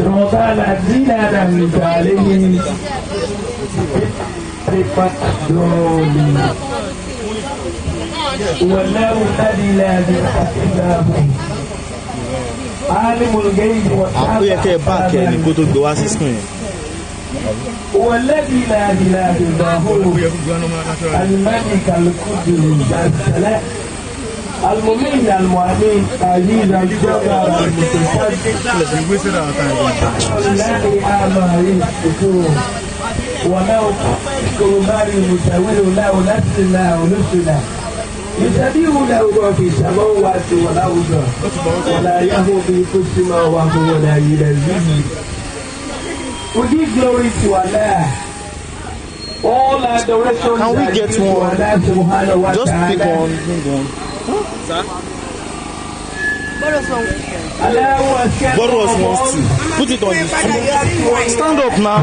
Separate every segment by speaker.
Speaker 1: وكان زينة لجعله بقدرون والله الذي لا يحسبه عالم الغيب والشهادة هو الذي لا إله إلا هو الملك القدوس السلام المؤمن المؤمن عزيز الجبار المتكبر الذي آمن يشكرون ولو كرمال مساوي له نفسنا ونفسنا يسبح له في السماوات والأرض ولا يهوى بكل ما وهو لا يلزم. We give glory to Allah. All adoration.
Speaker 2: Can we get one? Just pick one. Borrow us one too. Put it on the floor. Stand up now.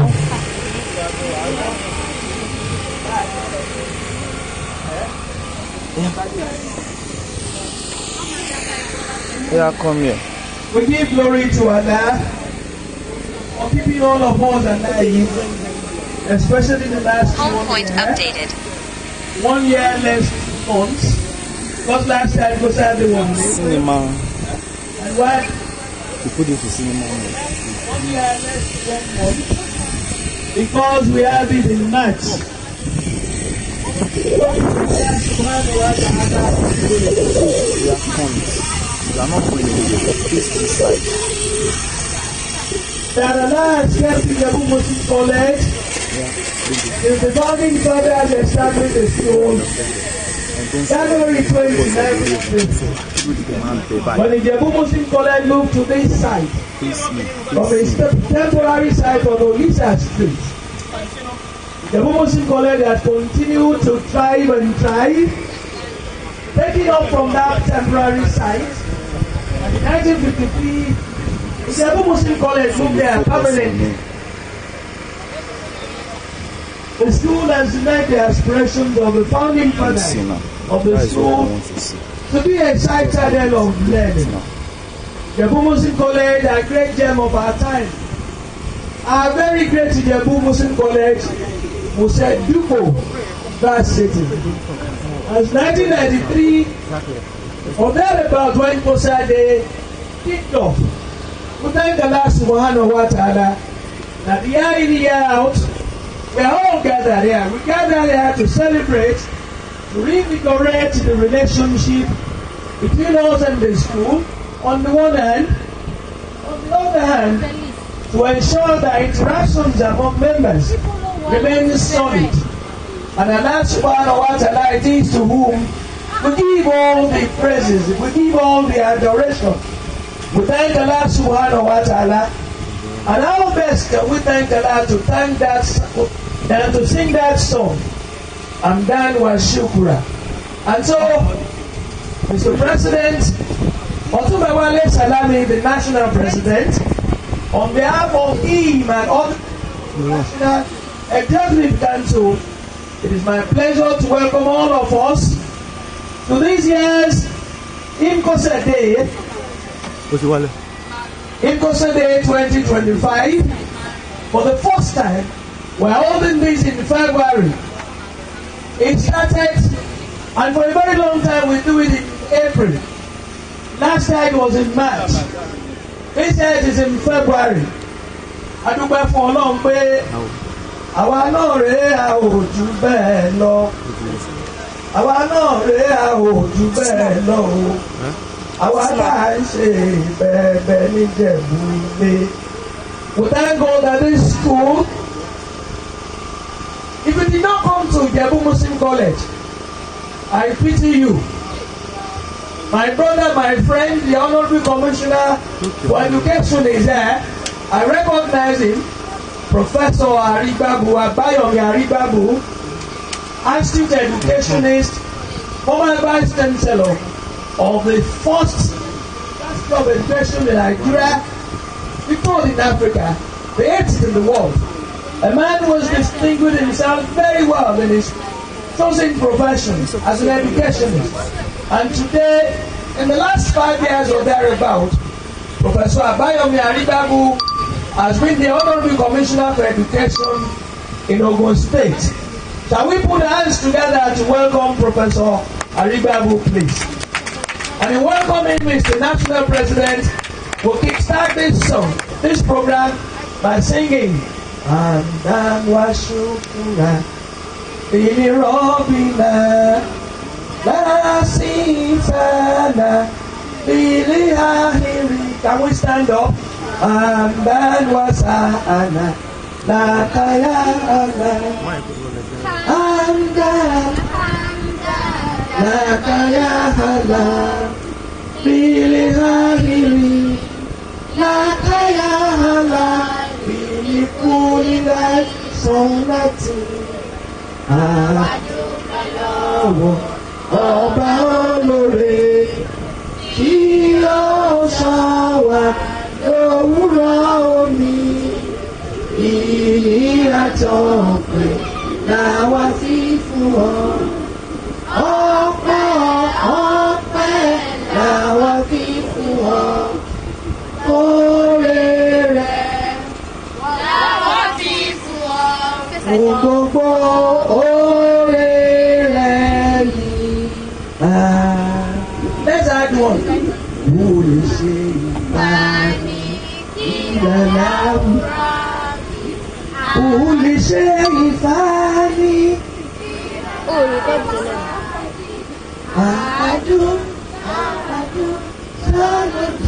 Speaker 2: Yeah, come here.
Speaker 1: We give glory to Allah for keeping all of us alive, especially the last
Speaker 3: home point updated.
Speaker 1: 1 year less months. Because last time was at the one
Speaker 2: cinema.
Speaker 1: And why?
Speaker 2: You put it to cinema.
Speaker 1: 1 year less 1 month. Because we have it in March.
Speaker 2: We are not going to this side.
Speaker 1: That Allah has kept Ijebu Muslim College. If the founding fathers established the school, January 2019, when Ijebu Muslim College moved to this site, from a temporary site on Olisa Street, Ijebu Muslim College has continued to thrive and thrive, taking up from that temporary site. And in 1953, Ijebu Muslim College moved there permanently. The school has met the aspirations of the founding fathers of the school to be a citadel of learning. Ijebu Muslim College, a great gem of our time. Our very great Ijebu Muslim College was said Dupo Varsity. As 1993, or thereabout when IMCOSA Day kicked off, we thank Allah subhanahu wa ta'ala that year in, year out, we are all gathered here. We gather here to celebrate, to reinvigorate the relationship between us and the school, on the one hand. On the other hand, to ensure that interactions among members remain solid. And Allah subhanahu wa ta'ala, it is to whom we give all the praises, we give all the adoration. We thank Allah subhanahu wa ta'ala. And how best can we thank Allah to thank that and to sing that song? Amdan wa shukra. And so, Mr. President, Otumba Wale Salami, the national president, on behalf of him and all the national executive council, it is my pleasure to welcome all of us to this year's IMCOSA Day. IMCOSA Day 2025. For the first time, we're holding this in February. It started, and for a very long time we do it in April. Last time it was in March. This year it is in February. Adúpẹ́ fún Ọlọ́run pé àwa náà rèé a ò jù bẹ́ẹ̀ lọ. Àwa náà rèé a ò jù bẹ́ẹ̀ lọ o. Àwa náà ń ṣe bẹ́ẹ̀bẹ́ẹ̀ níjẹ̀bú ilé. We thank God that this school, if you did not come to Ijebu Muslim College, I pity you. My brother, my friend, the Honorable Commissioner for Education is there. I recognize him, Professor Aribabu, Abayomi Aribabu, Astute Educationist, former Vice Chancellor of the first University of Education in Nigeria, before in Africa, the 8th in the world. A man who has distinguished himself very well in his chosen profession as an educationist. And today, in the last 5 years or thereabout, Professor Abayomi Aribabu has been the Honorable Commissioner for Education in Ogun State. Shall we put hands together to welcome Professor Ijebu, please? And in welcoming Mr. National President, we'll kickstart this program by singing Andan Washukura Bili Robina La Sintana Bili Ahiri. Can we stand up? Andan Wasana La Kayana Andan La Kayana Bili Ahiri La Kayana Bili Kulila Sonati Adúpẹ́lọ́wọ́ Ọba olóore kí ó ṣọ́ wa lówùúrọ̀ òní. Ìyìn àtọpẹ́ làwa fi fún ọ. Ọpẹ́ làwa fi fún ọ. Oore rẹ̀ làwa fi fún ọ. Fún gbogbo oore rẹ̀ yìí. Let's add one. Who is she? Who is she? Ifani. Adu, salatu,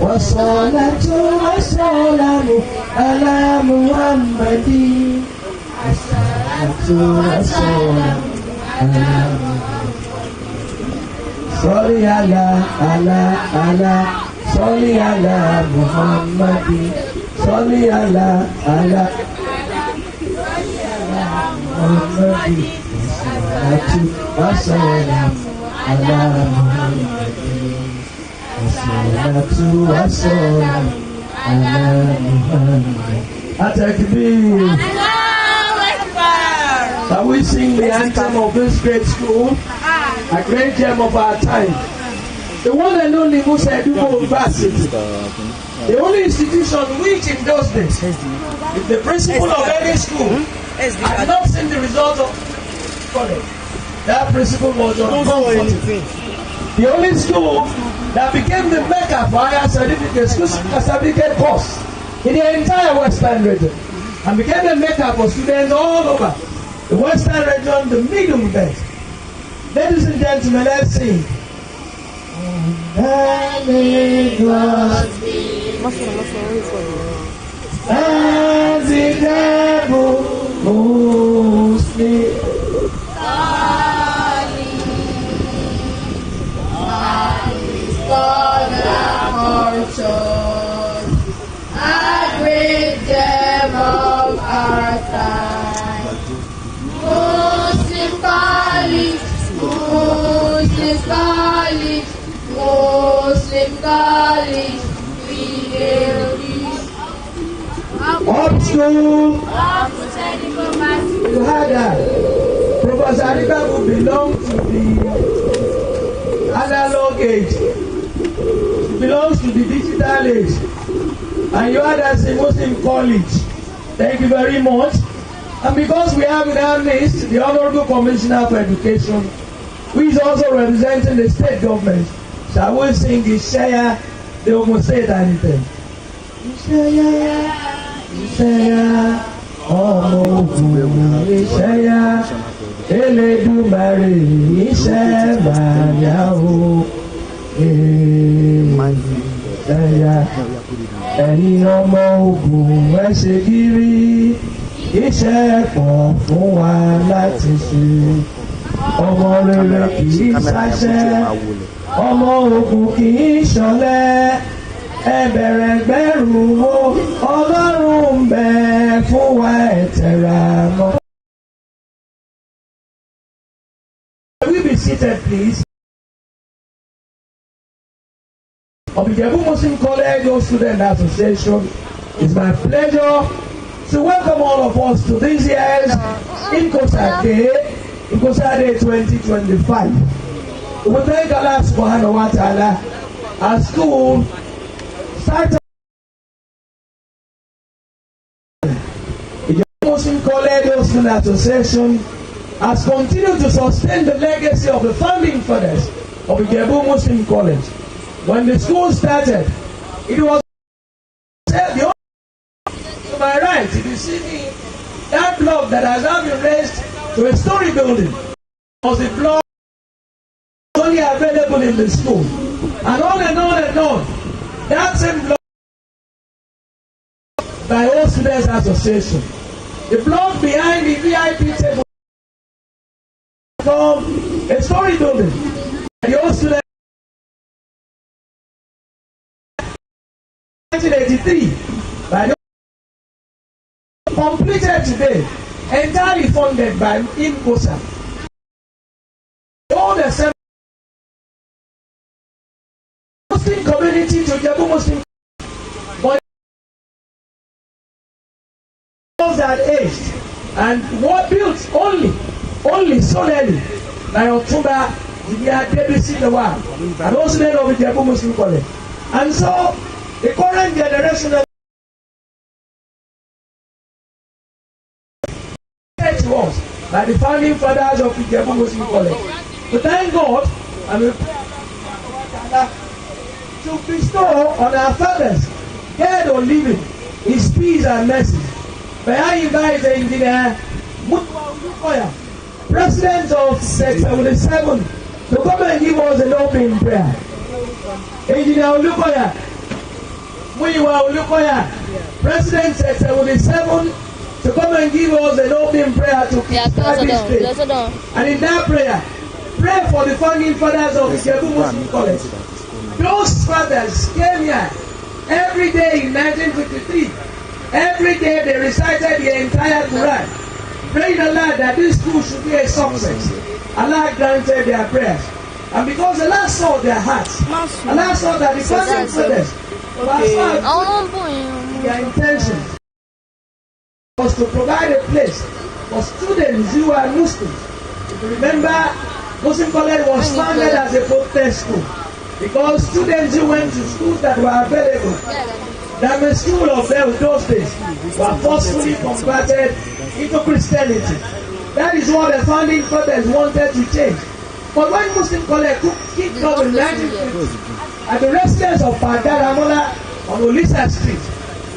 Speaker 1: wassalatu wassalamu ala Muhammadin. Assalatu wassalamu ala Salli ala Salli ala Muhammadin. Salli ala Muhammadin. Assalatu wassalamu ala Muhammadin. Assalatu wassalamu ala Muhammadin. Atakbir. Shall we sing the anthem of this great school? A great gem of our time. The one and only Ijebu University. The only institution which in those days, if the principal of any school had not seen the result of college, that principal was uncomfortable. The only school that became the mecca for higher certificate course in the entire Western region, and became the mecca for students all over the Western region, the Middle Belt. Ladies and gentlemen, let's sing. Ijebu Muslim College, a great gem of our time. Muslim College, Muslim College, we hail you. Up school, you had that. Professor Ijebu belongs to the analog age. She belongs to the digital age. And you had as a Muslim college. Thank you very much. And because we have in our midst the Honorable Commissioner for Education, who is also representing the state government, shall we sing Ishaya, the Ogun State anthem? Ishaya, Ishaya, Eledumare, Ishaya, Ishaya, ẹ̀yin ọmọ Ògùn ẹ ṣe gírí, iṣẹ́ pọ̀ fún wa láti ṣe. Ọmọ rere kì í ṣáṣẹ́, ọmọ Ògùn kì í ṣọ̀lẹ. Ẹ bẹ̀rẹ̀ gbẹ́rù wo, Ọlọ́run ń bẹ fún wa ẹ tẹra mọ́. Will you be seated, please? Of Ijebu Muslim College Student Association, it's my pleasure to welcome all of us to this year's IMCOSA Day 2025. We thank Allah subhanahu wa ta'ala. Our school started Ijebu Muslim College Association has continued to sustain the legacy of the founding fathers of Ijebu Muslim College. When the school started, it was the to my right, if you see me, that block that has now been raised to a story building was the block only available in the school. And on and on and on, that same block by all students association. The block behind the VIP table from a story building. The old students 1983 by the completed today, entirely funded by IMCOSA. All the seven Muslim community to Ijebu Muslim, but those that aged and were built only solely by October Debisi the one and also then of Ijebu Muslim College. And so the current generation of to us by the founding fathers of Ijebu Muslim College. We thank God and we pray to bestow on our fathers, dead or living, His peace and mercy. May I invite the engineer Mutuwa, President of Sect 77, to come and give us an opening prayer. Engineer Olukoya, Muyiwa Olukoya, President Sect 77, to come and give us an opening prayer to start this day. And in that prayer, pray for the founding fathers of Ijebu Muslim College. Those fathers came here every day in 1953. Every day they recited the entire Quran, praying Allah that this school should be a success. Allah granted their prayers. And because Allah saw their hearts, Allah saw that the founding fathers their intentions was to provide a place for students who are Muslims. If you remember, Muslim College was founded as a protest school because students who went to schools that were available, that the school of those days, were forcefully converted into Christianity. That is what the founding fathers wanted to change. But when Muslim College kicked off in 1950 at the residence of Padar Amola on Olisa Street,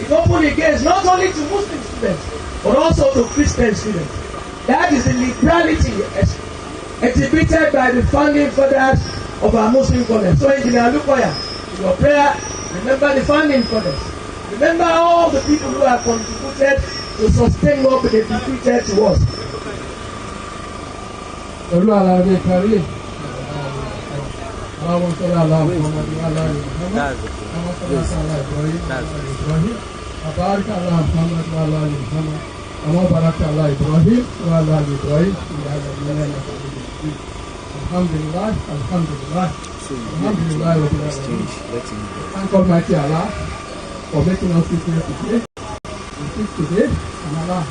Speaker 1: it opened the gates not only to Muslim students but also to Christian students. That is the liberality exhibited by the founding fathers of our Muslim college. So Engineer Olukoya, in your prayer, remember the founding fathers. Remember all the people who have contributed to sustain what they bequeathed to us.
Speaker 3: Barik Allah Muhammad wa ala ali Muhammad. Kama barakta ala Ibrahim wa ala ali Ibrahim fil alamin innaka Hamidum Majid. Alhamdulillah, alhamdulillah. Alhamdulillah rabbil alamin. Thank Almighty Allah for making us sit here today. We sit today and Allah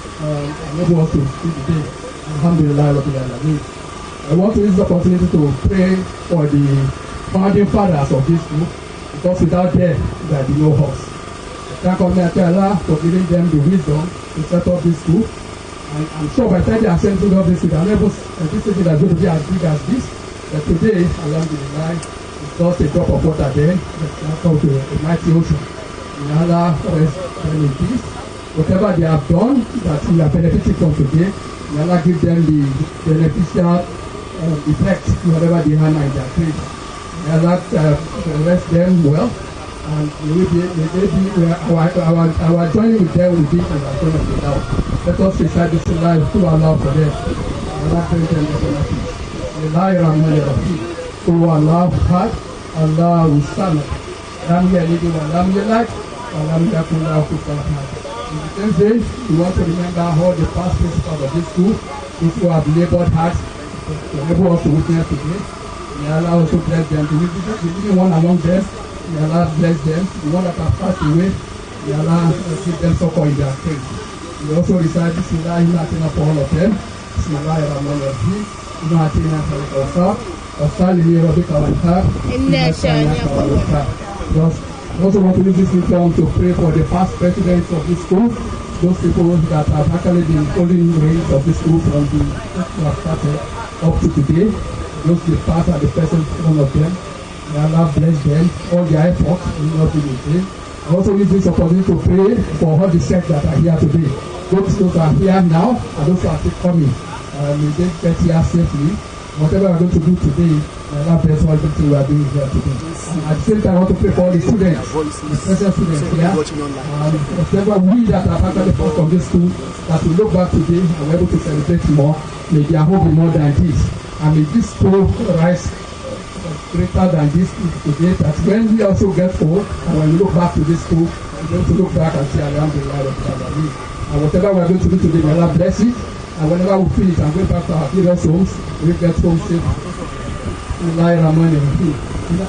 Speaker 3: enable us to speak today. Alhamdulillah rabbil alamin. I want to use the opportunity to pray for the founding fathers of this group because without them there will be no us. Thank Almighty Allah for giving them the wisdom to set up this school. And I'm sure by the time they are setting up this school, they're never anticipating that it's going to be as big as this. But today, Alhamdulillah, it's just a drop of water there. It's now come to a mighty ocean. And Allah rest them in peace. Whatever they have done that we are benefiting from today, may Allah give them the beneficial effect to whatever they have in their faith. May Allah rest them well. And our joining with them will be in the front of the Lord. Let us recite this life to Allah for them. Allah grant them the benefit. Allah Ahad, Allah Samad. Lam Yalid wa Lam Yulad wa Lam Yakun Lahu Kufuwan Ahad. In the same way, we want to remember all the past principals of this school, those who have labored hard to enable us to witness today. May Allah also bless them. The living one among them. May Allah bless them. The one that have passed away, may Allah give them succor in their faith. We also recite Bismillah Latina for all of them. Bismillah Rahman Rahim. Latina for Imcosa. Asali Robotics and Drone. Also want to use this medium to pray for the past presidents of this school, those people that have actually been holding reins of this school from the have started up to today. Those the past and the present, one of them. May Allah bless them, all their efforts will not be in vain. I also use this opportunity to pray for all the sects that are here today. Those who are here now and those who are still coming. May they get here safely. Whatever we are going to do today, may Allah bless all the things we are doing here today. And at the same time, I want to pray for all the students, the present students here, and whatever we that have actually come from this school, that we look back today and we're able to celebrate more. May their hope be more than this. And may this school rise greater than this today, that when we also get old, and when we look back to this school, we're going to look back and say, Alhamdulillah, and whatever we're going to do today, may Allah bless it. And whenever we finish and go back to our various homes, we get home safe. Allah Rahman Rahim.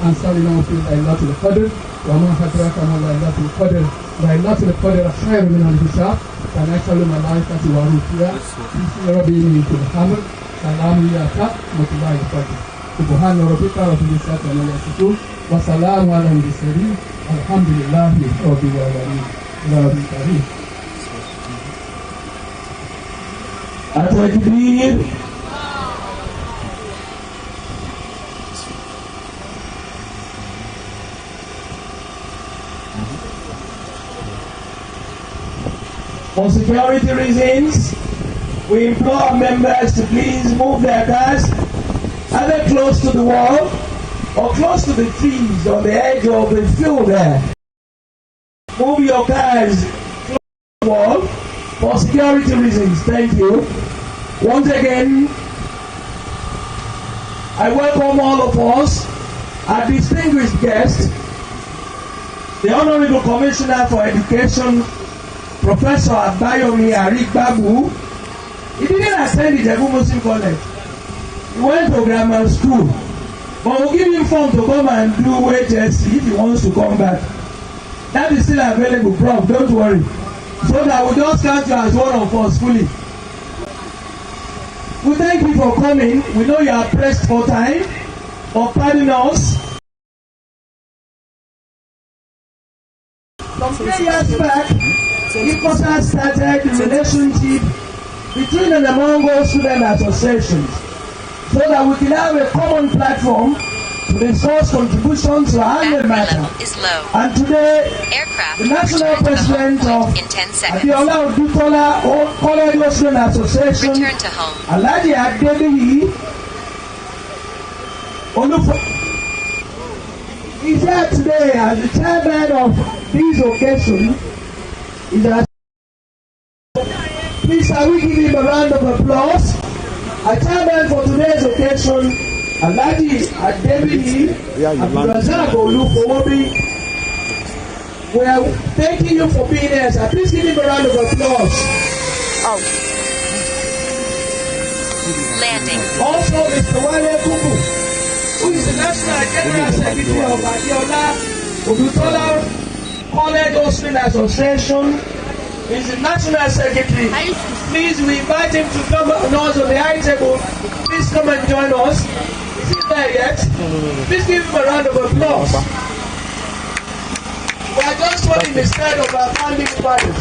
Speaker 3: Answer in our field, Allah to the Qadr. Wama Hadraka Allah to the Qadr. Allah to the Qadr, Khair min al-Hisab. Tanashalu Malaikati wa Rufiya. Bisi Rabbi min Kulhamr. Salamu Yata. Mutullah al-Qadr. Subhan Rabbika Rabbil Izzati amma yasifun. Wa salamu ala al-Mursalin. Alhamdulillahi Rabbil Alamin. Rabbil Karim.
Speaker 1: At-Takbir. For security reasons, we implore our members to please move their cars either close to the wall or close to the trees on the edge of the field there. Move your cars close to the wall for security reasons. Thank you. Once again, I welcome all of us, our distinguished guest, the Honorable Commissioner for Education, Professor Abayomi Arikbabu. He didn't attend Ijebu Muslim College. He went to grammar school. But we'll give him form to come and do HSC if he wants to come back. That is still available, Prof. Don't worry. So that we'll just count you as one of us fully. We thank you for coming. We know you are pressed for time, but pardon us. Some 3 years back, IMCOSA started the relationship between and among all student associations so that we can have a common platform to discuss contributions to our matter. And today, the national president of Abiola Odutola College Student Association, Alhaji Adebiyi Olufo, is here today as the chairman of this occasion. Please, shall we give him a round of applause? Our chairman for today's occasion, Alhaji Adebiyi Olufo. We are thanking you for being here, sir. Please give him a round of applause.
Speaker 4: Landing.
Speaker 1: Also, Mr. Wale Kubu, who is the National General Secretary of Abiola Odutola College Student Association, is the National Secretary. Please, we invite him to come on us on the high table. Please come and join us. Is he there yet? Please give him a round of applause. We are just following the style of our founding fathers.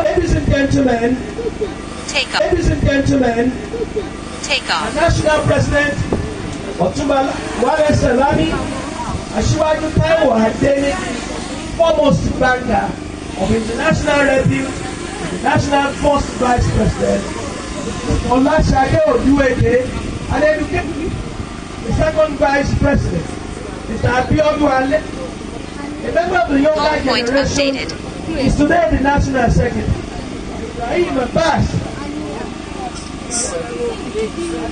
Speaker 1: Ladies and gentlemen, ladies and gentlemen, our National President, Otumba Wale Salami, Asiwaju Taiwo Adeni, foremost banker of International Review, the National First Vice President, Olasade Oduweke, and education, the Second Vice President, Mr. Abiodun Ale, a member of the younger generation, is today the National Secretary. Ibrahim Abbas,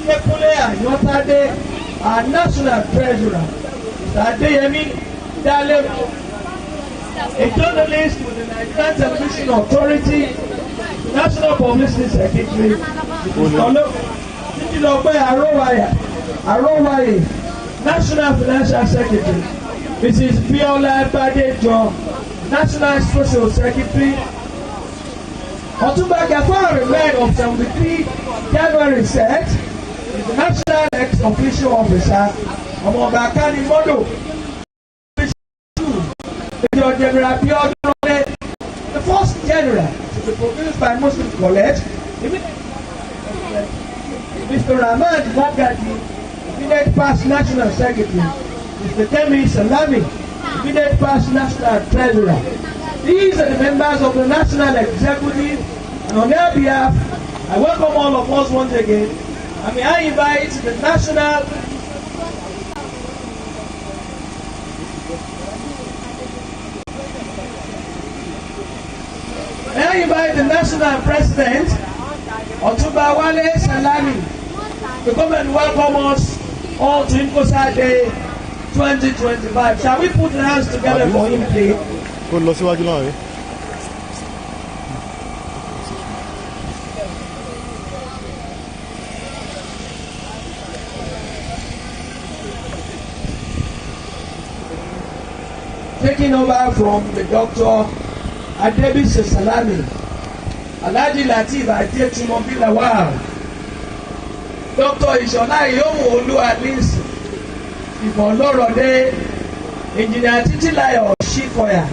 Speaker 1: Adekunle Ayotade, our National Treasurer, Mr. Adeyemi Dalemo, a journalist with the Nigerian Television Authority, National Publicity Secretary, Arowaye, National Financial Secretary, Mrs. Biola Badejo, National Social Secretary, Otumba Gafar remained of 73 January set is the National Ex-Official Officer of Obakani Modo. Major General Biodrone, the first general to be produced by Muslim College. Mr. Rahman Magadi, immediate past National Secretary. Mr. Kemi Salami, immediate past National Treasurer. These are the members of the National Executive, and on their behalf, I welcome all of us once again. And may I invite the National President, Otumba Wale Salami, to come and welcome us all to IMCOSA Day 2025. Shall we put the hands together for him, please? Taking over from the Dr. Ijebu Salami, Alhaji Lateef Adetumobi Lawal, Dr. Ishola Iyomu Alice Ibolorode, Engineer Titilayo Shikoya,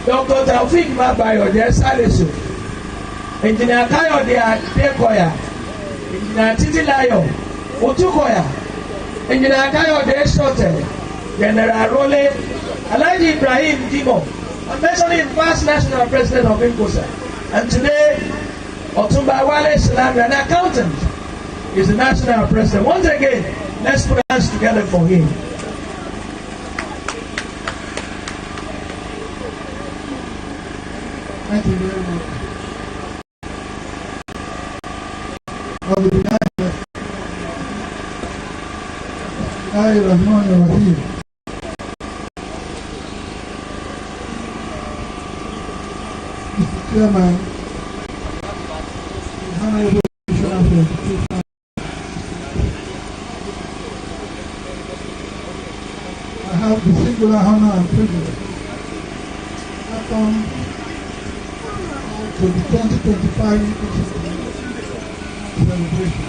Speaker 1: Dr. Taofik Mabayode Salisu, Engineer Kayode Adekoya, Engineer Titilayo Otukoya, Engineer Kayode Shote, General Role, Alhaji Ibrahim Dimo. I'm mentioning past National President of IMCOSA. And today, Otumba Wale Salami, an accountant, is the National President. Once again, let's put our hands together for him.
Speaker 3: Thank you very much. Mr. Chairman, Honorable Commissioner for Education, I have the singular honor and privilege to welcome to the 2025 celebration.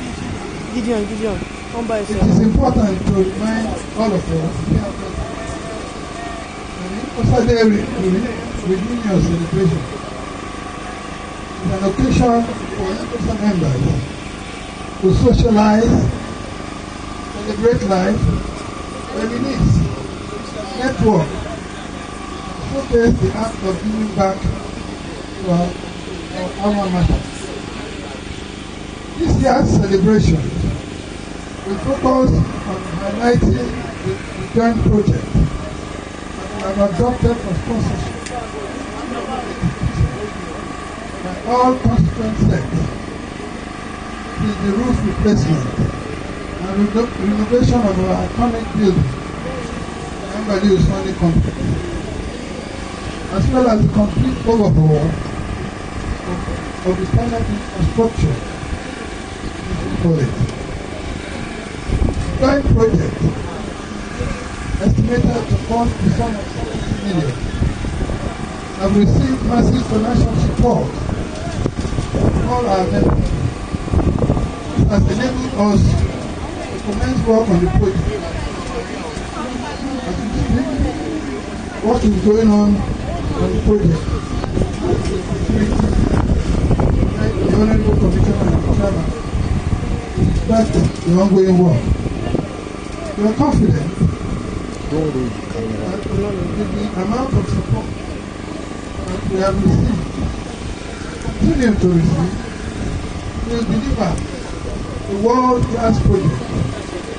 Speaker 2: Gideon, come by.
Speaker 3: It is important to remind all of us that the IMCOSA Day reunion celebration is an occasion for IMCOSA members to socialize, celebrate life, reminisce, network, showcase the act of giving back to our alma mater. This year's celebration will focus on highlighting the joint project that we have adopted for sponsorship by all constituent sects, is the roof replacement and renovation of our iconic building, Ambali Usmani Complex, as well as the complete overhaul of the standard infrastructure for it. The joint project, estimated to cost the sum of 70 million, have received massive financial support from all our members. This has enabled us to commence work on the project. As we speak, what is going on the project? The Honorable Commissioner and Chairman is the ongoing work. We are confident that the amount of support that we have received, continue to receive, will deliver the world-class project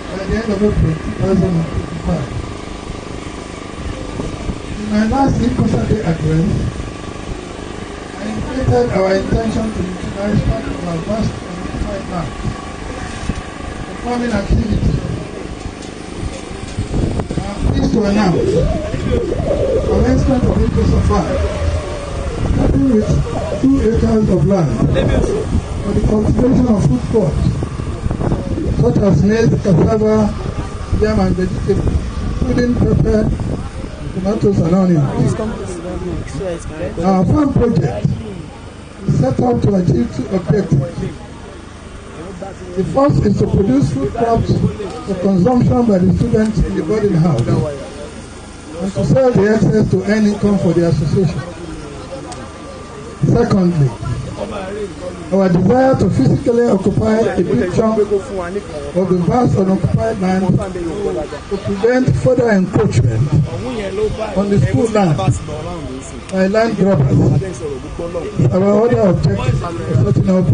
Speaker 3: by the end of April 2025. In my last IMCOSA Day address, I indicated our intention to utilize part of our vast identified land for farming activities. To announce commencement of IMCOSA farm, starting with 2 acres of land for the cultivation of food crops such as maize, cassava, yam and vegetables, including pepper, tomatoes and onions. Our farm project is set out to achieve two objectives. The first is to produce food crops for consumption by the students in the boarding house and to sell the excess to earn income for the association. Secondly, our desire to physically occupy a big chunk of the vast unoccupied land to prevent further encroachment on the school land by land grabbers is our other objective of setting up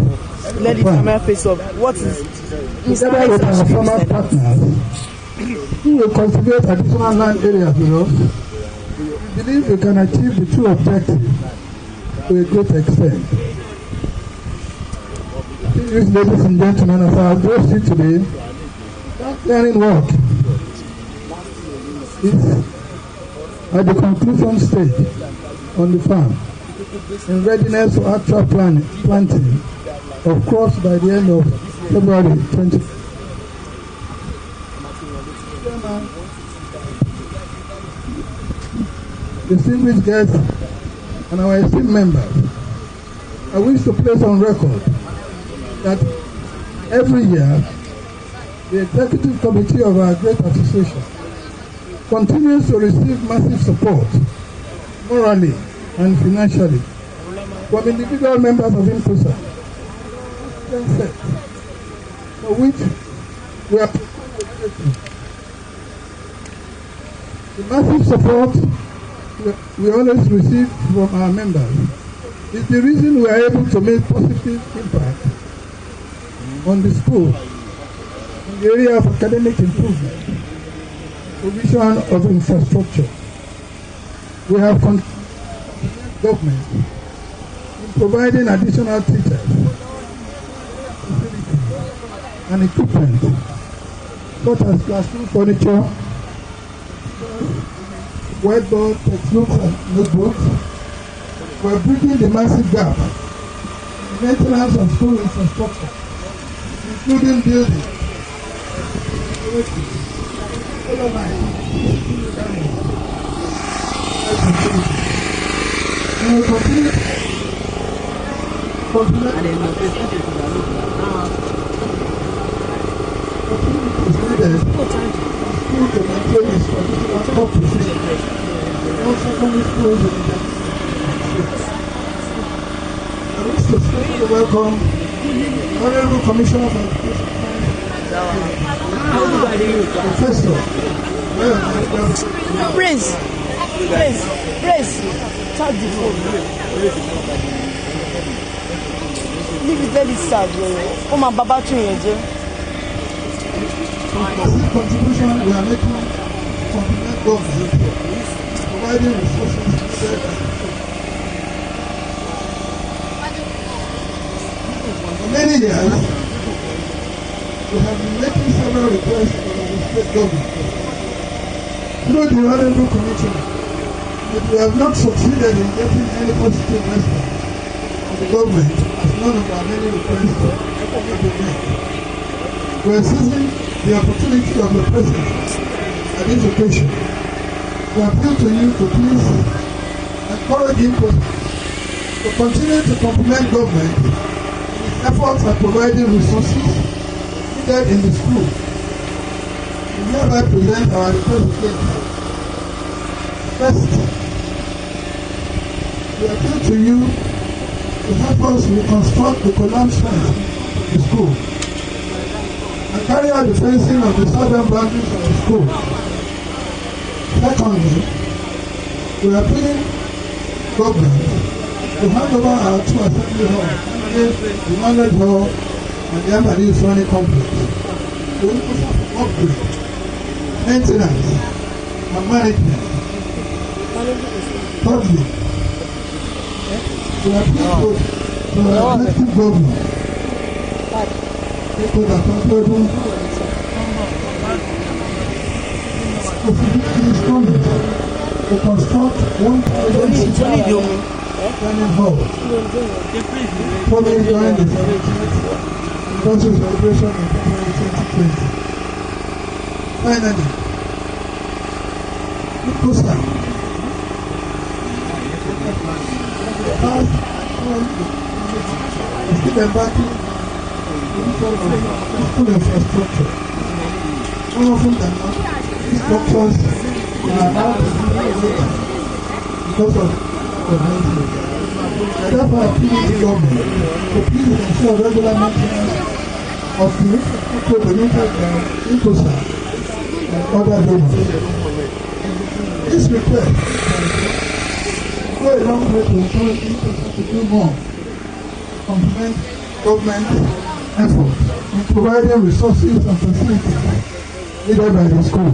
Speaker 4: let the farmer face off. What is
Speaker 3: together with our farmer partners who will cultivate additional land areas with us, we believe we can achieve the two objectives to a great extent. Ladies and gentlemen, as I address you today, that clearing work is at the conclusion stage on the farm in readiness for actual planting of crops by the end of February 20. Distinguished guests and our esteemed members, I wish to place on record that every year the executive committee of our great association continues to receive massive support morally and financially from individual members of IMCOSA, for which we are grateful. The massive support we always receive from our members is the reason we are able to make positive impact on the school in the area of academic improvement, provision of infrastructure. We have government in providing additional teachers, and equipment such as classroom furniture, whiteboard, textbooks, and notebooks. We are bridging the massive gap in maintenance of school infrastructure, including buildings, and we continue to welcome Honorable Commissioner of Education, Professor
Speaker 4: Prince, charge the phone. Leave it very sad. Oh my Baba Trinity.
Speaker 3: contribution we are making to complement government, providing resources for many years. We have been making several requests to the state government through the Honorable Commissioner, but we have not succeeded in getting any positive response from the government as none of our many requests have been made. We are seizing the opportunity of the President at this occasion to appeal to you to please encourage IMCOSA to continue to complement government in its efforts at providing resources needed in the school. We hereby present our request again. First, we appeal to you to help us reconstruct the collapsed fence of the school and carry out the fencing of the southern boundaries of the school. Secondly, we are appealing government to hand over our two assembly halls, the knowledge hall and the Amadi Islamic complex, to upgrade, maintenance, and management. Thirdly, we appeal to our executive government people that are able to construct 1,600 training halls following during the 17th IMCOSA celebration in February 2020. Finally, IMCOSA has is still embarking on school infrastructure. More often than not, these structures are allowed to be vacant because of COVID-19. I therefore appeal to government to please ensure regular maintenance of the infrastructure donated by IMCOSA and other donors. This request go a long way to encourage IMCOSA to do more to complement government efforts in providing resources and facilities needed by the school.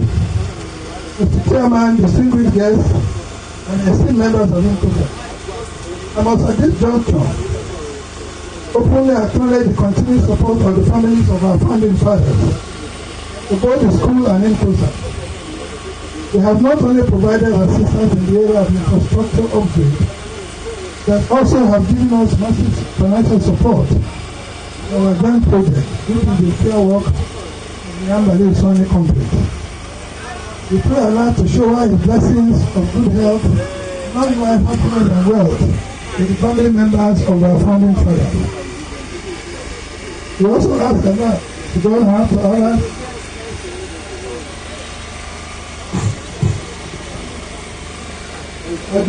Speaker 3: Mr. Chairman, distinguished guests, and esteemed members of IMCOSA, I must at this juncture openly acknowledge the continued support of the families of our founding fathers to both the school and IMCOSA. They have not only provided assistance in the area of infrastructure upgrade, but also have given us massive financial support for our grand project, which is the fair work of the Ambali Sony complex. We pray Allah to show our blessings of good health, long life, happiness, and wealth to the family members of our founding fathers. We also ask Allah to go on to Allah I'm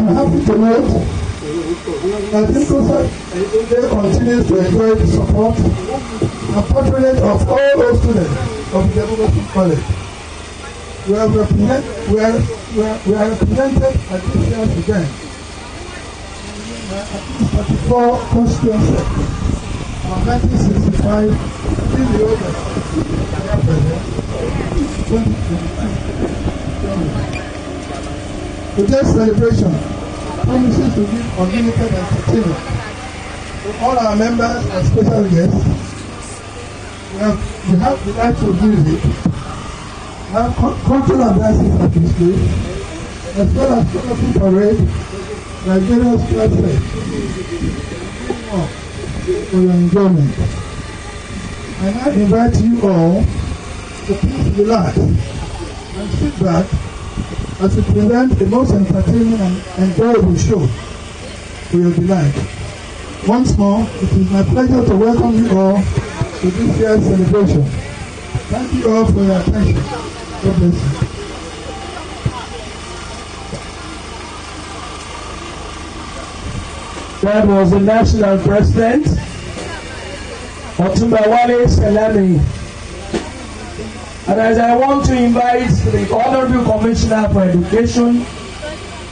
Speaker 3: happy to note that IMCOSA continues to enjoy the support and patronage of all those students of Ijebu Muslim College. We are represented at this year's event at least 34 constituencies from 1965 until the oldest Today's celebration promises to give unlimited entertainment to all our members and special guests. We have the light of music, we have cultural dances at display, as well as colorful parade, like various classes for your enjoyment. I now invite you all to please relax and sit back as we present the most entertaining and enjoyable show for your delight. Once more, it is my pleasure to welcome you all to this year's celebration. Thank you all for your attention. God bless you.
Speaker 1: That was the national president, Otumba Wale Selami. And as I want to invite the Honorable Commissioner for Education,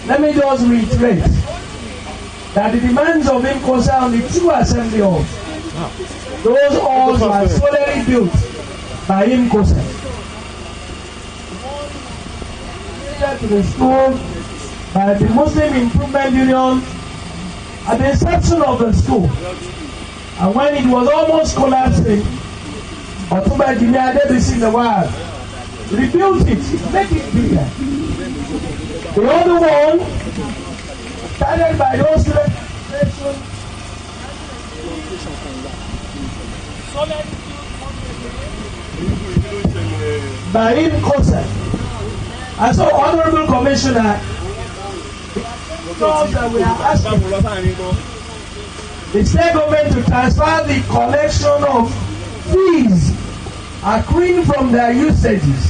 Speaker 1: let me just reiterate that the demands of IMCOSA on the two assembly halls, those halls were solely built by IMCOSA. To the school by the Muslim Improvement Union at the inception of the school, and when it was almost collapsing, Otumba Jimi Adebisi in the world rebuilt it, make it bigger. The other one started by those by IMCOSA. And so, Honorable Commissioner, because we are asking the state government to transfer the collection of fees accruing from their usages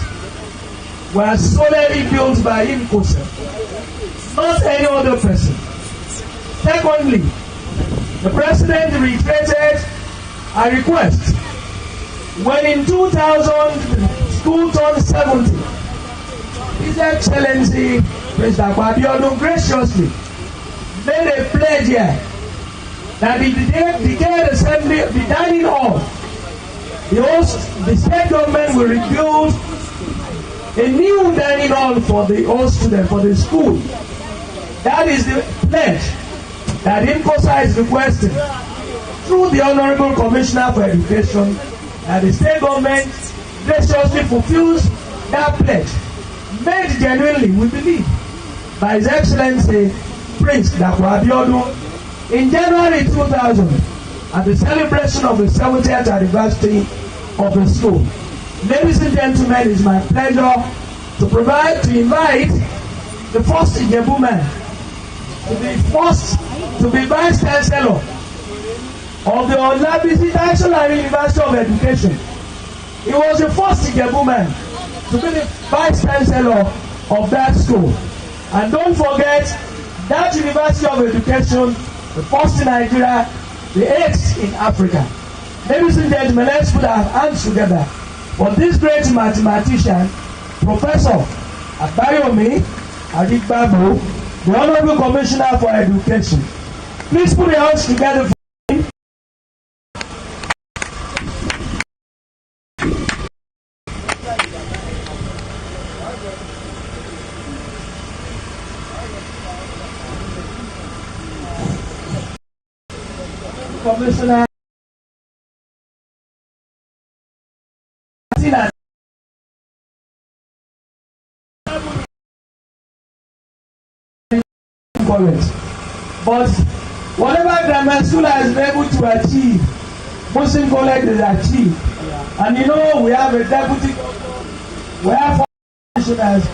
Speaker 1: were solely built by IMCOSA, not any other person. Secondly, the President reiterated a request when in 2000 school turned 70. His Excellency President Abiodun graciously made a pledge here that the assembly, the dining hall, the state government will rebuild a new dining hall for the old students, for the school. That is the pledge that IMCOSA is requesting through the Honorable Commissioner for Education, that the state government graciously fulfills that pledge, made genuinely, we believe, by His Excellency Prince Dr. Abiodun in January 2000 at the celebration of the 70th anniversary of the school. Ladies and gentlemen, it's my pleasure to invite the first Ijebu man to be vice chancellor of the Olabisi National University of Education. He was the first Ijebu man to be the vice chancellor of that school. And don't forget, that University of Education, the first in Nigeria, the 8th in Africa. Ladies and gentlemen, let's put our hands together for this great mathematician, Professor Abayomi Adigbabu, the Honorable Commissioner for Education. Please put your hands together for him. Commissioner but whatever grammar school has been able to achieve, Muslim College has achieved. And you know, we have a deputy governor, we have four commissioners,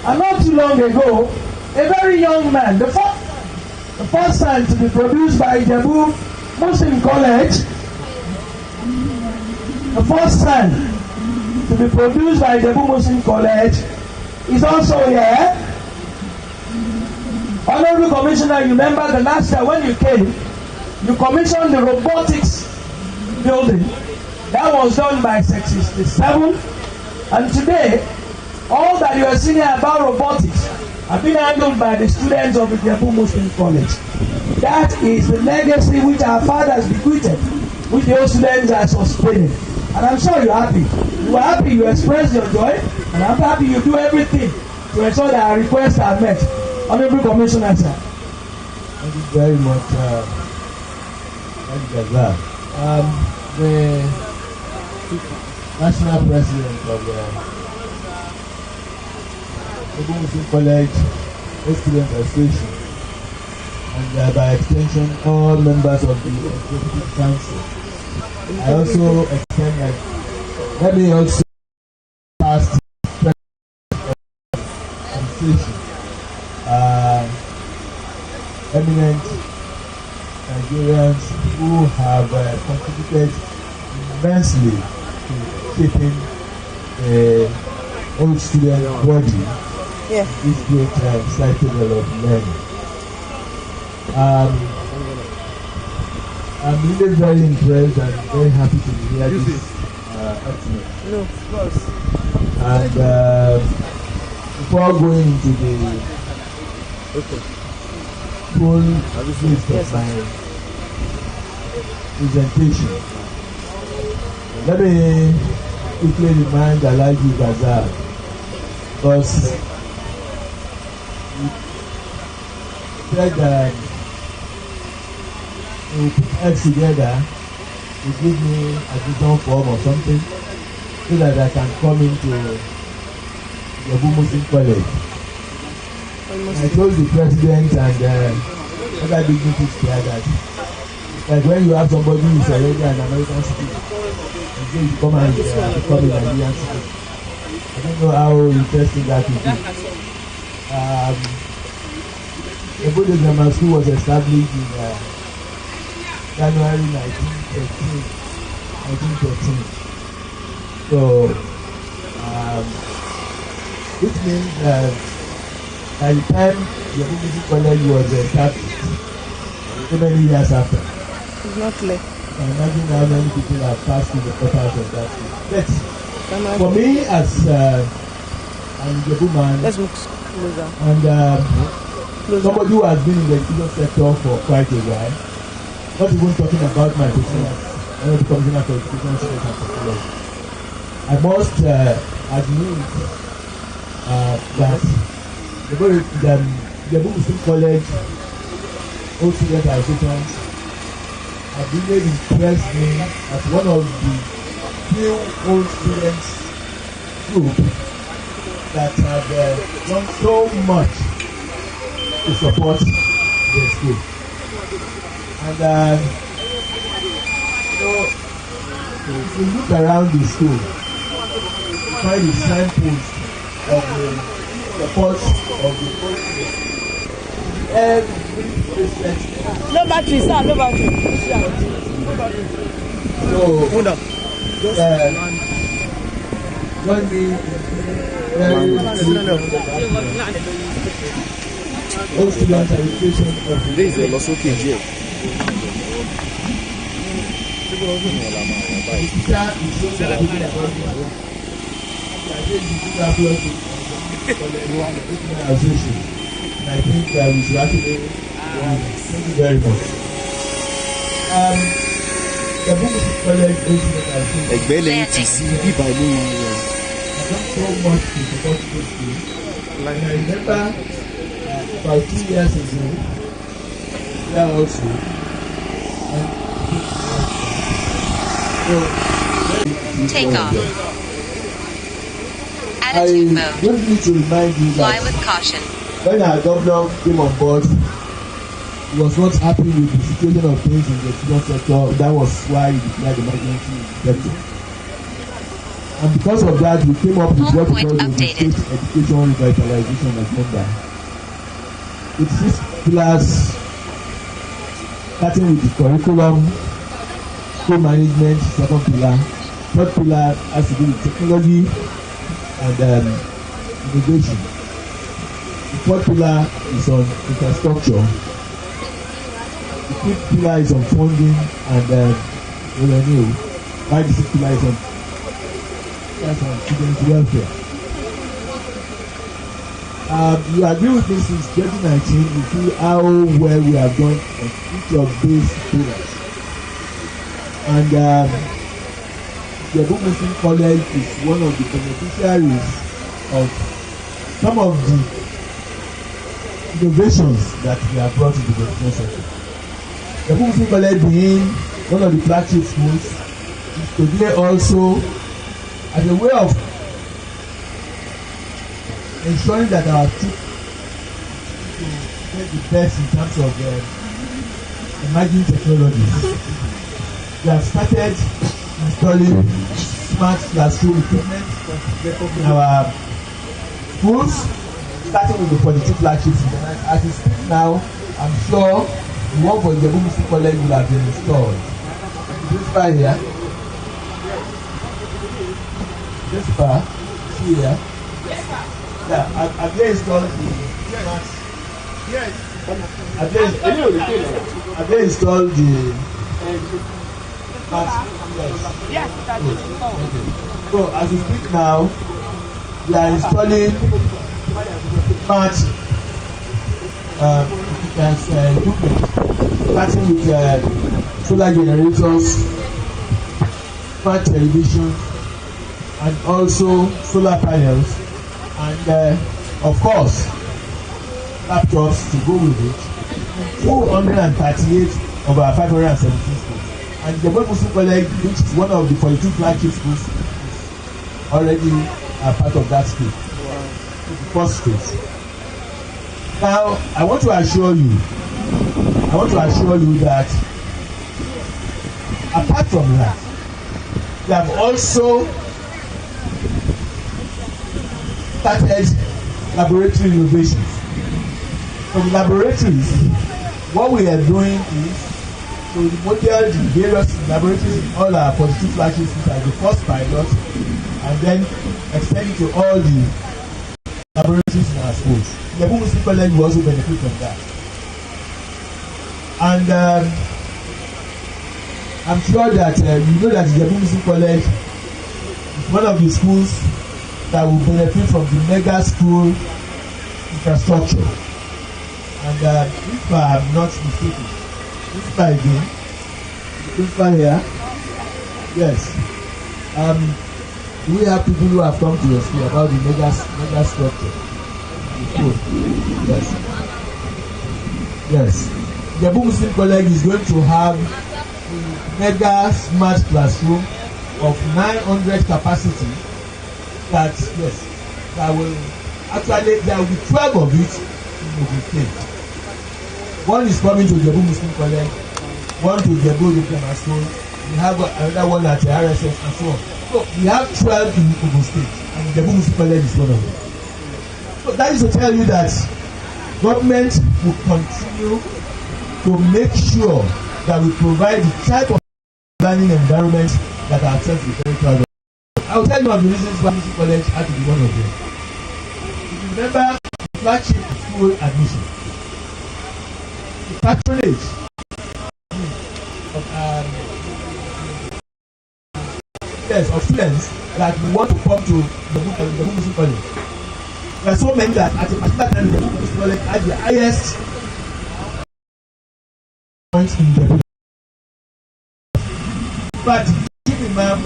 Speaker 1: and not too long ago, a very young man, the first son to be produced by Ijebu Muslim College, the first son to be produced by Ijebu Muslim College is also here. Honorable Commissioner, you remember the last year when you came, you commissioned the robotics building. That was done by Sec 67. And today, all that you are seeing about robotics have been handled by the students of the Ijebu Muslim College. That is the legacy which our fathers bequeathed, which those students are sustaining. And I'm sure you're happy. You are happy, you express your joy, and I'm happy you do everything to ensure that our requests are met. Honorable Commissioner, sir.
Speaker 5: Thank you very much. Thank you, the National President of the Ijebu Muslim College Student Association, and by extension, all members of the Executive Council. I also extend that. Let me also pass the administration. Eminent Nigerians who have contributed immensely to shaping the old student body, this great cycle of learning. I'm really very impressed and very happy to hear this estimate.
Speaker 4: No, of course.
Speaker 5: And before going into the full list of my presentation, let me quickly remind Alhaji Bazaar, because he said that he will put heads together to give me a different form or something so that I can come into Ijebu Muslim College. I told the president and other dignitaries there that like when you have somebody who is already an American citizen, you say you come and become a Nigerian citizen. I don't know how interesting that will be. The Ijebu Grammar School was established in January 1913. So, which means that by the time the Ijebu Muslim College was established, so many years after,
Speaker 4: It's not clear.
Speaker 5: imagine how many people have passed through the portals of that school. But for me, as an Ijebu man,
Speaker 4: Let's move closer.
Speaker 5: and somebody who has been in the education sector for quite a while, not even talking about my position as the Commissioner for Education, Science and Technology, I must admit that the Ijebu Muslim College old student associations have really impressed me as one of the few old students group that have done so much to support the school. And if you look around the school, you find the signpost of the support of the policy. Every president.
Speaker 4: No battery, sir, no battery.
Speaker 5: So, join me all students education of the
Speaker 2: This is also KG.
Speaker 5: I think we should actually thank you very much. Ijebu Muslim College is
Speaker 2: Ẹgbẹ́lẹ̀ ti sí bíbá ìlú wọn rẹ̀.
Speaker 5: I've done so much to support this school. And I remember about 2 years ago, there also,
Speaker 6: Take off.
Speaker 5: I
Speaker 6: Attitude mode.
Speaker 5: don't need to remind you
Speaker 6: Fly
Speaker 5: that
Speaker 6: with caution.
Speaker 5: when our governor came on board, he was not happy with the situation of things in the education sector. That was why he declared emergency sector. And because of that, we came up with what we call the state education revitalization agenda. It's 6 pillars, starting with the curriculum, school management, second pillar. Third pillar has to do with technology and innovation. The fourth pillar is on infrastructure. The fifth pillar is on funding and revenue. While the sixth pillar is on student welfare. You agree with me since 2019, you see how well we have done on each of these pillars. And Ijebu Muslim College is one of the beneficiaries of some of the innovations that we have brought into the education sector. Ijebu Muslim College being one of the flagship schools is today also as a way of ensuring that our children get the best in terms of emerging technologies. We have started installing smart classroom equipment in our schools, starting with the 42 flagships. As we speak now, I'm sure the one for Ijebu Muslim College will have been installed. This far here. This far, see here. Yeah, have they installed the smart? Yes. Have they installed the smart? Yes. Okay. So as we speak now, we are installing smart equipment, starting with solar generators, smart television, and also solar panels, and of course laptops to go with it. 238 of our 517 schools, and the Ijebu Muslim College, which is one of the 42 flagship schools, is already a part of that school. The first phase. Now I want to assure you that apart from that, we have also started laboratory innovations. For the laboratories, what we are doing is to model the various laboratories in all our 42 flagships as the first pilot, and then extend it to all the laboratories in our schools. The Ijebu Muslim College will also benefit from that. And I'm sure that you know that the Ijebu Muslim College is one of the schools that will benefit from the mega school infrastructure. And if I am not mistaken, principal again, the principal here, yes. Do we have people who have come to your school about the mega structure? Yes. Yes. The Ijebu Muslim College is going to have a mega smart classroom of 900 capacity. That will actually, there will be 12 of it in Ogun State. One is coming to Ijebu Muslim College, one to Ijebu Grammar School. We have another one at the RSS and so on. So we have 12 in Ogun State, and Ijebu Muslim College is one of them. So that is to tell you that government will continue to make sure that we provide the type of learning environment that our church is very proud of. I will tell you of the reasons why Muslim College had to be one of them. If you remember the flagship school admission, the patronage of students that we want to come to the Muslim College. There are so many that at a particular time the Muslim College had the highest points in the but keep in mind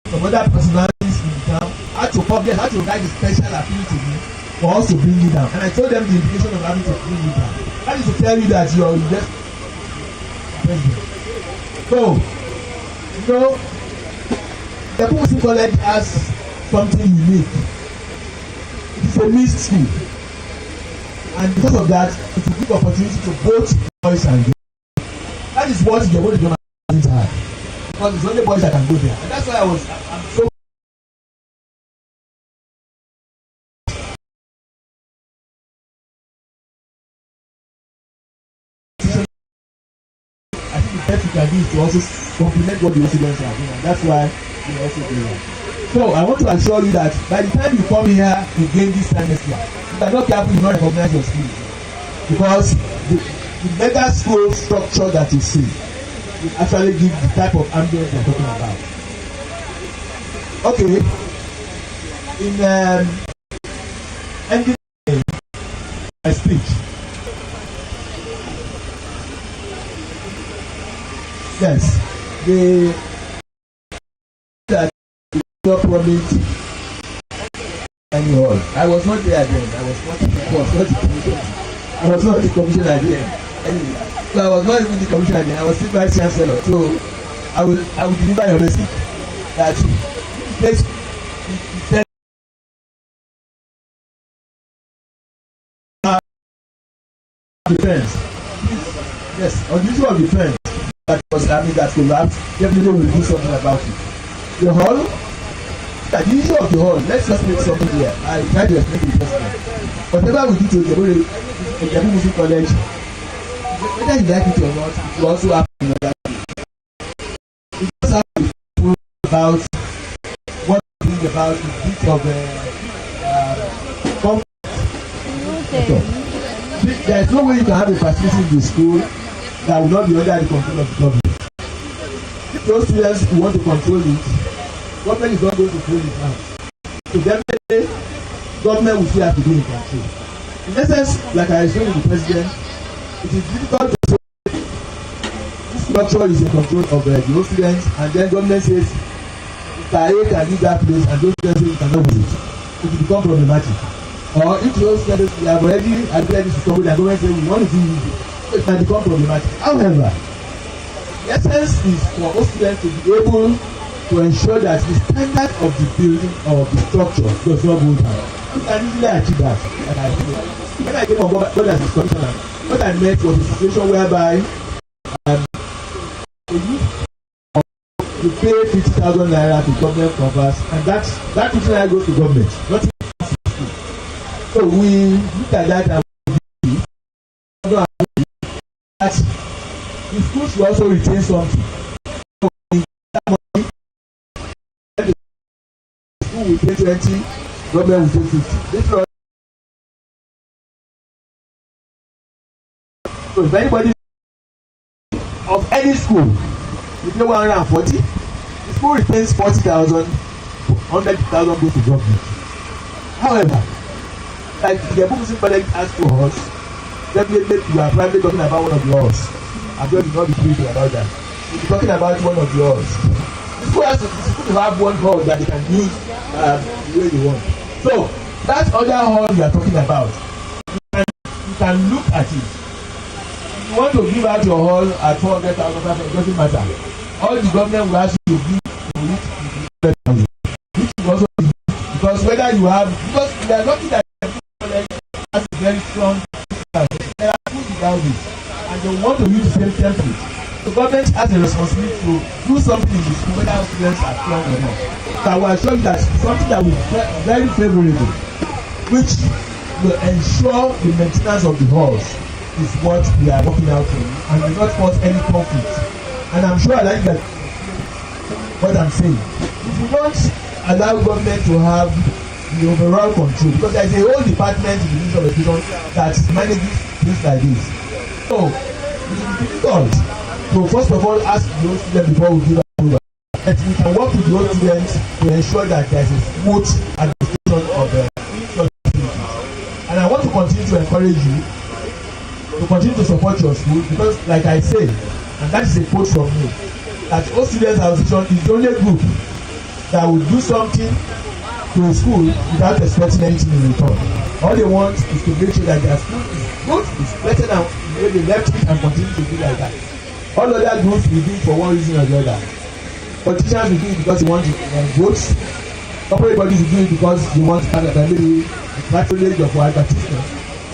Speaker 5: some other personalities in town had to come there, had to write a special appeal to me for us to bring you down. And I told them the implication of having to bring you down. That is to tell you that you are just president. So, you know, the Ijebu Muslim College has something unique. It is a mixed school. And because of that, it will give opportunity to both boys and girls. That is what the Ijebu Muslim College has. Because it's only boys that can go there. And that's why I'm so I think the best we can do is to also complement what the students are doing. And that's why we also do that. So I want to assure you that by the time you come here to gain this semester, you are not careful, you not recognize your skills. Because the mega school structure that you see will actually give the type of ambience we are talking about. Okay. In ending my speech, yes, the that not promised any hall. I was not there then. I was not the commissioner then. Anyway, so I was not even the commissioner then. I was still vice chancellor. So I will deliver your message that this defense. Yes, on the issue of defense that was having that collapse, definitely will do something about it. The hall, the issue of the hall, let's just make something here. I try to explain to the president. Whatever we do to Ijebu Muslim College, whether you like it or not, it will also happen in other things. We just have to be full about what we think about the bit of there is no way you can have a facility in the school that will not be under the control of the government. If those students who want to control it, government is not going to control it now. So definitely, government will still have to be in control. In essence, like I explained to the president, it is difficult to say this structure is in control of the students, and then government says Mr. A can use that place, and those students say you cannot use it. It will become problematic. Or if those students we have already agreed this to somebody, and government say we want to use it, so it can become problematic. However, the essence is for those students to be able to ensure that the standard of the building or the structure does not go down. You can easily achieve that. When I came on board as a commissioner, what I met was a situation whereby you pay 50,000 naira to government covers, and that 50 naira goes to government. Not so we look at that and we that the school should also retain something. So that money, the school will pay 20, government will pay 50. So if anybody of any school, you pay 140, the school retains 40,000, 100,000 goes to government. However, like the Ijebu Muslim College asked for us, definitely you are probably talking about one of yours. I'm going to not be briefing about that. We'll be talking about one of yours. The school has to have one hall that they can use the way they want. So that other hall you are talking about, you can look at it. If you want to give out your hall at 400,000, it doesn't matter. All the government will ask you to give to it 100,000, which is also because whether you have, because they are lucky that has a very strong system. There are schools without this, and they want to use the same template. The government has a responsibility to do something in the school whether students are strong or not. So I will assure you that something that will be very favorable. which will ensure the maintenance of the halls is what we are working out on and will not cause any conflict. And I'm sure I like that what I'm saying. If you don't allow government to have the overall control, because there's a whole department in the Ministry of Education that manages things like this. So it will be difficult to first of all ask the old students before we give approval. But we can work with the old students to ensure that there's a smooth administration of the facilities. And I want to continue to encourage you to continue to support your school, because like I say, and that is a quote from me, that Old Students Association is the only group that will do something to a school without expecting anything in return. All they want is to make sure that their school is good, is better than the way they left it, and continue to do like that. All other groups will do it for one reason or the other. Politicians will do it because they want to vote. Corporate bodies will do it because they want maybe patronage or for advertisement.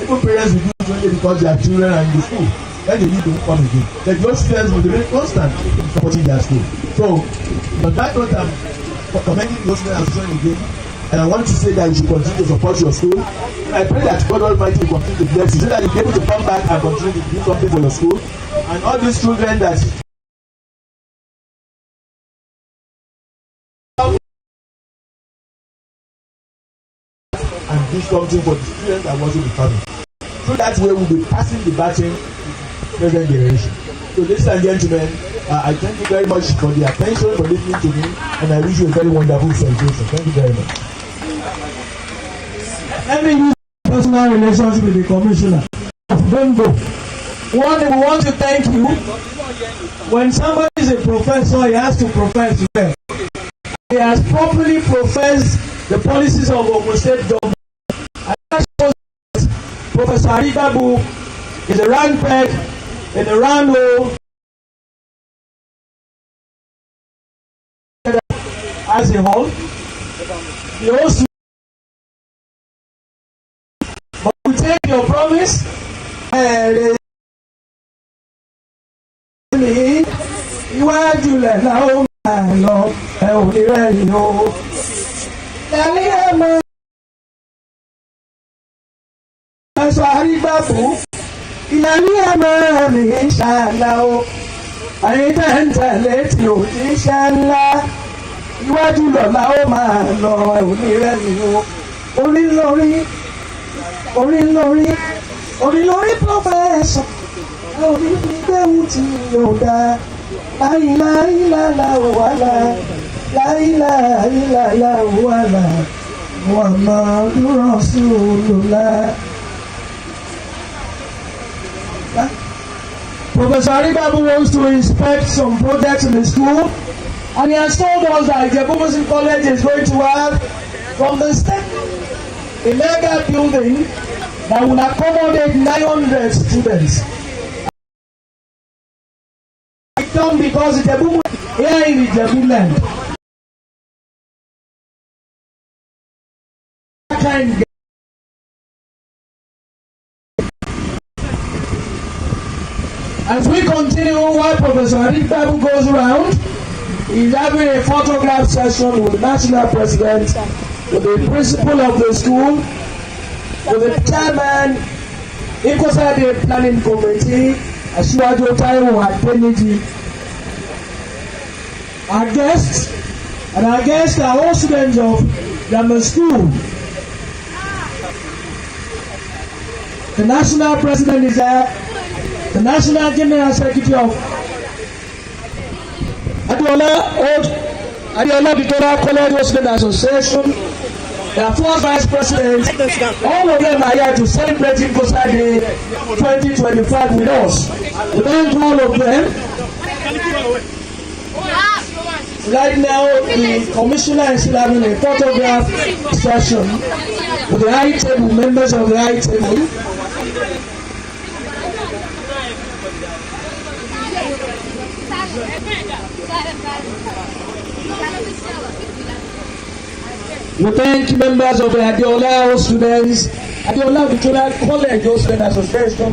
Speaker 5: Even parents will do it only because their children are in the school. Then they need to come again. The those students will remain constant in supporting their school. So, on that note, I'm commending those students again. And I want to say that you should continue to support your school. And I pray that God Almighty will continue to bless you so that you'll be able to come back and continue to do something for your school. And all these children that and do something for the students and also the family. So that way we'll be passing the baton to the present generation. So ladies and gentlemen, I thank you very much for the attention, for listening to me, and I wish you a very wonderful celebration. Thank you very much.
Speaker 1: Let me use personal relationship with the commissioner. Don't go. One, we want to thank you. When somebody is a professor, he has to profess well. He has properly professed the policies of Ogun State government. And that shows that Professor Ijebu is a round peg in a round hole as a whole. The host, but we take your promise iwájú lẹ̀ la ó máa lọ ẹ ò ní rẹ́yìn o. Ẹ̀rí ẹ̀ mọ ẹ̀sọ́ àrígbàbù ìlànà ẹ̀ mọ ẹ̀mí ṣáàlà o. Àyè tẹ̀ǹtẹ̀lé tí ò ní ṣáàlà iwájú lẹ̀ la ó máa lọ ẹ ò ní rẹ́yìn o. Orí lórí pọ́fẹ́sọ̀ ẹ ò ní gbẹ̀wù tí yóò dáa. Láìláìláìláwàlá láìláìláìláwàlá Muhammadu Rasulullah. Professor Ijebu wants to inspect some projects in the school, and he has told us that Ijebu Muslim College is going to have from the state a mega building that will accommodate 900 students. Because Ijebu here in Ijebu land. As we continue, while Professor Ijebu goes around, he's having a photograph session with the national president, with the principal of the school, with the chairman, IMCOSA Day Planning Committee, Asiwaju Taiwo Adeniji. Our guests are all students of Grammar School. The national president is there, the national general secretary of Adiola Victoria College Student Association, the four vice presidents, all of them are here to celebrate IMCOSA Day 2025 with us. We thank all of them. Right now, the commissioner is still having a photograph session with the high table, members of the high table. We thank members of the Adiola students, Adiola Victoria College Student Association.